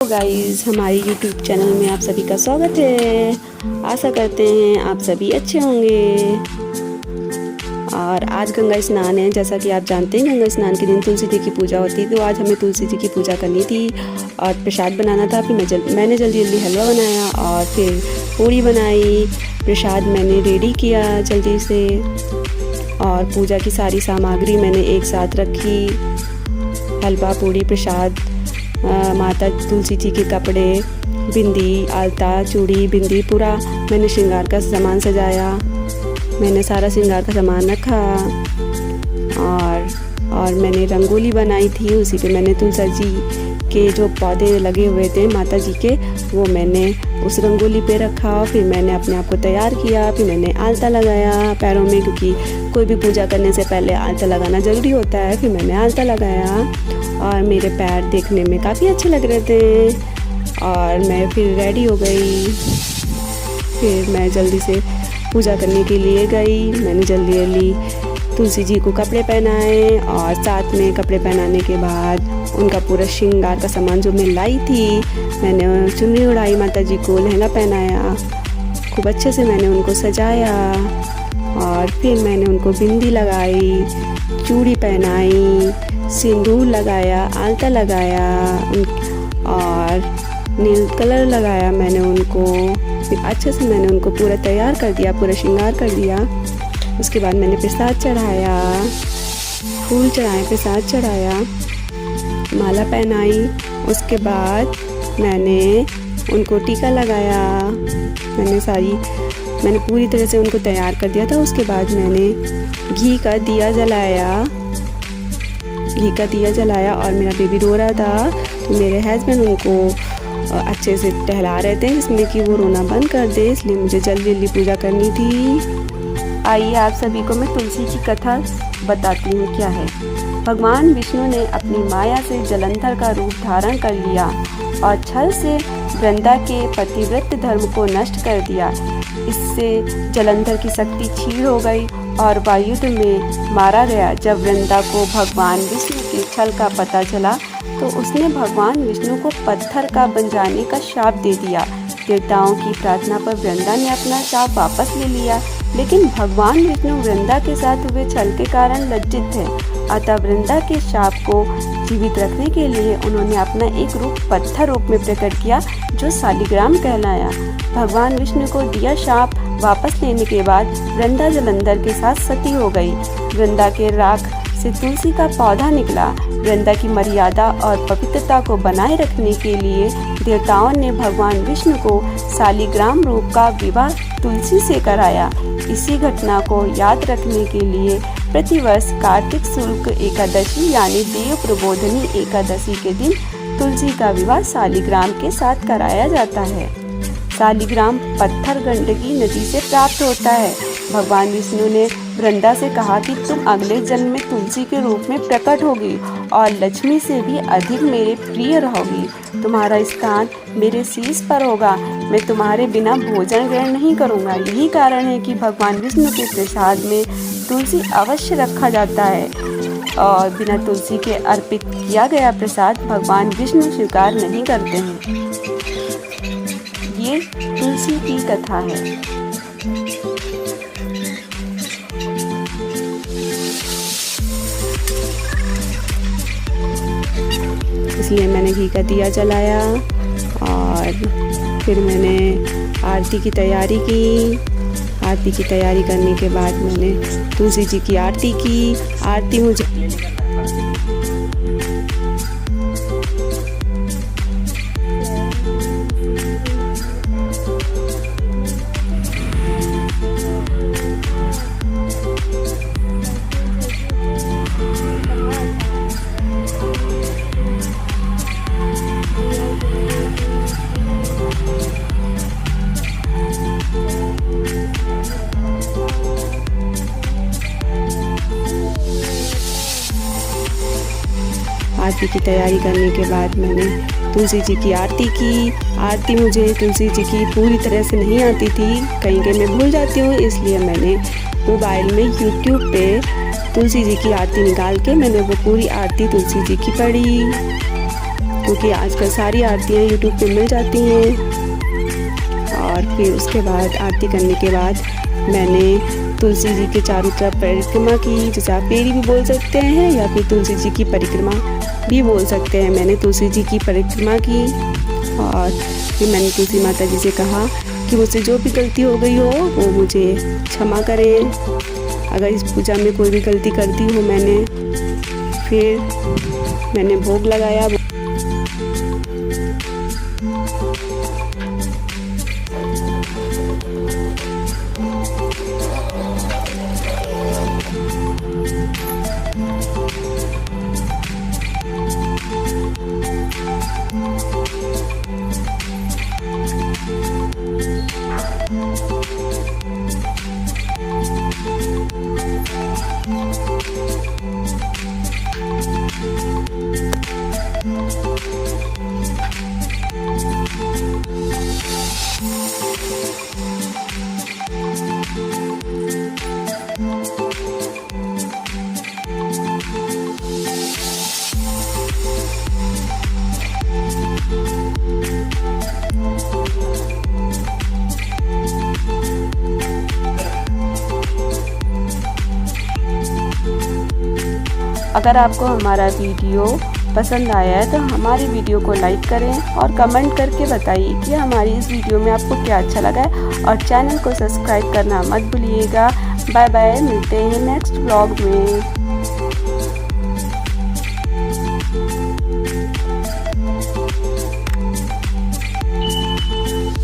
Guys, हमारे YouTube channel में आप सभी का स्वागत है। आशा करते हैं आप सभी अच्छे होंगे। और आज गंगा स्नान है। जैसा कि आप जानते हैं, गंगा स्नान के दिन तुलसी जी की पूजा होती है। तो आज हमें तुलसी जी की पूजा करनी थी और प्रसाद बनाना था। फिर मैंने जल्दी जल्दी हलवा बनाया और फिर पूड़ी बनाई। प्रसाद मैंने रेडी किया जल्दी से और पूजा की सारी सामग्री मैंने एक साथ रखी। हलवा, पूड़ी, प्रसाद, माता तुलसी जी के कपड़े, बिंदी, आलता, चूड़ी, बिंदी, पूरा मैंने श्रृंगार का सामान सजाया। मैंने सारा श्रृंगार का सामान रखा और मैंने रंगोली बनाई थी। उसी पे मैंने तुलसी जी के जो पौधे लगे हुए थे माता जी के, वो मैंने उस रंगोली पे रखा। फिर मैंने अपने आप को तैयार किया। फिर मैंने आलता लगाया पैरों में, क्योंकि कोई भी पूजा करने से पहले आलता लगाना ज़रूरी होता है। फिर मैंने आलता लगाया और मेरे पैर देखने में काफ़ी अच्छे लग रहे थे और मैं फिर रेडी हो गई। फिर मैं जल्दी से पूजा करने के लिए गई। मैंने जल्दी जल्दी तुलसी जी को कपड़े पहनाए और साथ में कपड़े पहनाने के बाद उनका पूरा श्रृंगार का सामान जो मैं लाई थी, मैंने चुन्नी उड़ाई, माता जी को लहंगा पहनाया। खूब अच्छे से मैंने उनको सजाया और फिर मैंने उनको बिंदी लगाई, चूड़ी पहनाई, सिंदूर लगाया, आलता लगाया और नील कलर लगाया मैंने उनको। फिर अच्छे से मैंने उनको पूरा तैयार कर दिया, पूरा श्रृंगार कर दिया। उसके बाद मैंने प्रसाद चढ़ाया, फूल चढ़ाए, प्रसाद चढ़ाया, माला पहनाई। उसके बाद मैंने उनको टीका लगाया। मैंने पूरी तरह से उनको तैयार कर दिया था। उसके बाद मैंने घी का दिया जलाया और मेरा बेबी रो रहा था, तो मेरे हस्बैंड उनको अच्छे से टहला रहे थे जिसमें कि वो रोना बंद कर दे, इसलिए मुझे जल्दी जल्दी पूजा करनी थी। आइए आप सभी को मैं तुलसी की कथा बताती हूँ क्या है। भगवान विष्णु ने अपनी माया से जलंधर का रूप धारण कर लिया और छल से वृंदा के पतिव्रत धर्म को नष्ट कर दिया। इससे जलंधर की शक्ति क्षीण हो गई और वायुयुद्ध में मारा गया। जब वृंदा को भगवान विष्णु के छल का पता चला तो उसने भगवान विष्णु को पत्थर का बन जाने का श्राप दे दिया। देवताओं की प्रार्थना पर वृंदा ने अपना श्राप वापस ले लिया, लेकिन भगवान विष्णु वृंदा के साथ हुए छल के कारण लज्जित थे। अतः वृंदा के श्राप को जीवित रखने के लिए उन्होंने अपना एक रूप पत्थर रूप में प्रकट किया, जो शालिग्राम कहलाया। भगवान विष्णु को दिया श्राप वापस लेने के बाद वृंदा जलंधर के साथ सती हो गई। वृंदा के राख से तुलसी का पौधा निकला। वृंदा की मर्यादा और पवित्रता को बनाए रखने के लिए देवताओं ने भगवान विष्णु को शालिग्राम रूप का विवाह तुलसी से कराया। इसी घटना को याद रखने के लिए प्रतिवर्ष कार्तिक शुक्ल एकादशी यानी देव प्रबोधनी एकादशी के दिन तुलसी का विवाह शालिग्राम के साथ कराया जाता है। शालिग्राम पत्थर गंडकी नदी से प्राप्त होता है। भगवान विष्णु ने वृंदा से कहा कि तुम अगले जन्म में तुलसी के रूप में प्रकट होगी और लक्ष्मी से भी अधिक मेरे प्रिय रहोगी। तुम्हारा स्थान मेरे शीश पर होगा। मैं तुम्हारे बिना भोजन ग्रहण नहीं करूँगा। यही कारण है कि भगवान विष्णु के प्रसाद में तुलसी अवश्य रखा जाता है और बिना तुलसी के अर्पित किया गया प्रसाद भगवान विष्णु स्वीकार नहीं करते हैं। ये तुलसी की कथा है। इसलिए मैंने घी का दिया जलाया और फिर मैंने आरती की तैयारी की। आरती की तैयारी करने के बाद मैंने तुलसी जी की आरती की। आरती मुझे आरती की तैयारी करने के बाद मैंने तुलसी जी की आरती की। आरती मुझे तुलसी जी की पूरी तरह से नहीं आती थी, कहीं कहीं मैं भूल जाती हूँ, इसलिए मैंने मोबाइल में YouTube पे तुलसी जी की आरती निकाल के मैंने वो पूरी आरती तुलसी जी की पढ़ी। क्योंकि आजकल सारी आरतियाँ यूट्यूब पे मिल जाती हैं। और फिर उसके बाद आरती करने के बाद मैंने तुलसी जी के चारों तरफ परिक्रमा की, जिसे आप फेरी भी बोल सकते हैं या फिर तुलसी जी की परिक्रमा भी बोल सकते हैं। मैंने तुलसी जी की परिक्रमा की और फिर मैंने तुलसी माता जी से कहा कि मुझसे जो भी गलती हो गई हो वो मुझे क्षमा करें, अगर इस पूजा में कोई भी गलती कर दी हो मैंने। फिर मैंने भोग लगाया। अगर आपको हमारा वीडियो पसंद आया है तो हमारी वीडियो को लाइक करें और कमेंट करके बताइए कि हमारी इस वीडियो में आपको क्या अच्छा लगा है, और चैनल को सब्सक्राइब करना मत भूलिएगा। बाय बाय, मिलते हैं नेक्स्ट व्लॉग में।